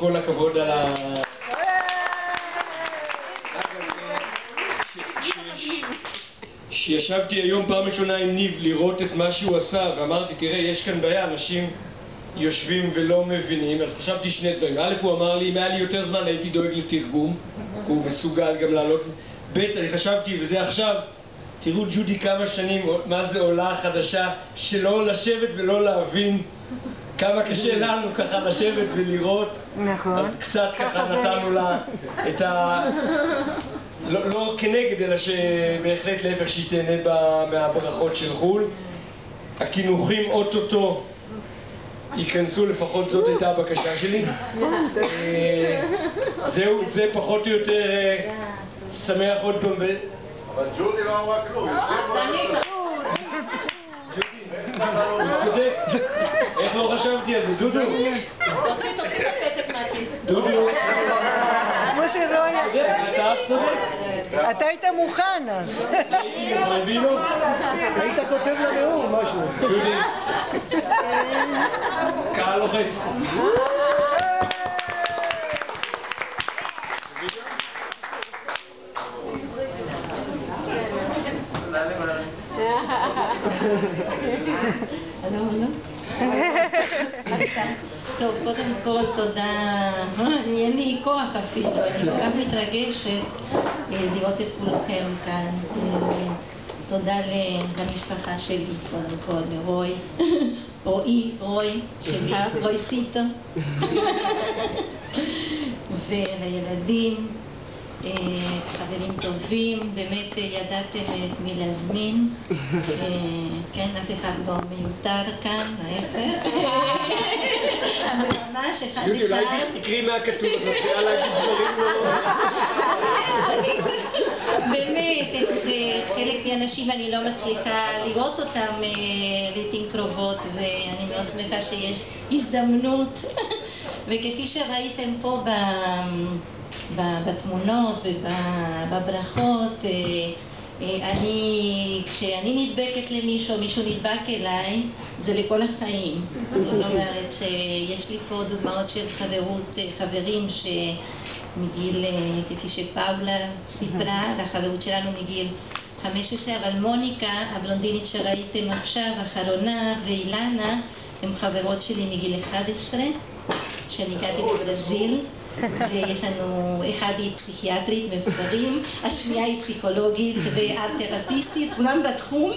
כל הכבוד על ה... שישבתי היום פעם ראשונה עם ניב לראות את מה שהוא עשה ואמרתי, תראה, יש כאן בעיה, אנשים יושבים ולא מבינים, אז חשבתי שני דברים. א', הוא אמר לי, אם היה לי יותר זמן הייתי דואג לתרגום, הוא מסוגל גם לעלות. ב', אני חשבתי, וזה עכשיו, תראו ג'ודי כמה שנים, מה זה עולה חדשה, שלא לשבת ולא להבין כמה קשה לנו ככה לשבת ולראות. נכון. אז קצת ככה נתנו לה את ה... לא כנגד, אלא שבהחלט להפך שהיא תהנה מהברכות של חול. הכינוכים אוטוטו ייכנסו, לפחות זאת הייתה הבקשה שלי. זהו, זה פחות או יותר שמח עוד פעם. אבל ג'ודי לא אמרה כלום. צודק, איך לא חשבתי על זה? דודו? תוציא את הפתק מהתיק. דודו? כמו שלא היה. אתה צודק. אתה היית מוכן אז. רבינו? היית כותב לנאום משהו. דודי? קהל לוחץ. טוב, קודם כל תודה, אין לי כוח אפילו, אני כל כך מתרגשת לראות את כולכם כאן. תודה למשפחה שלי, קודם כל, לרוי, רוי שלי, רוי סיטו, ולילדים, חברים טובים, באמת ידעתם את מי להזמין, כן, אף אחד לא מיותר כאן, ההפך. זה ממש אחד דודי, אולי תקראי מהכתוב, את מפריעה להגיד דברים לא... באמת, חלק מהאנשים אני לא מצליחה לראות אותם לעתים קרובות, ואני מאוד שמחה שיש הזדמנות, וכפי שראיתם פה בתמונות ובברכות, כשאני נדבקת למישהו, מישהו נדבק אליי, זה לכל החיים. זאת אומרת שיש לי פה דוגמאות של חברים שמגיל, כפי שפאולה סיפרה, לחברות שלנו מגיל 15, אבל מוניקה, הבלונדינית שראיתם עכשיו, האחרונה, ואילנה, הן חברות שלי מגיל 11, שאני הגעתי בברזיל. ויש לנו, אחד היא פסיכיאטרית מבוגרים, השנייה היא פסיכולוגית וארט תרפיסטית, כולם בתחום.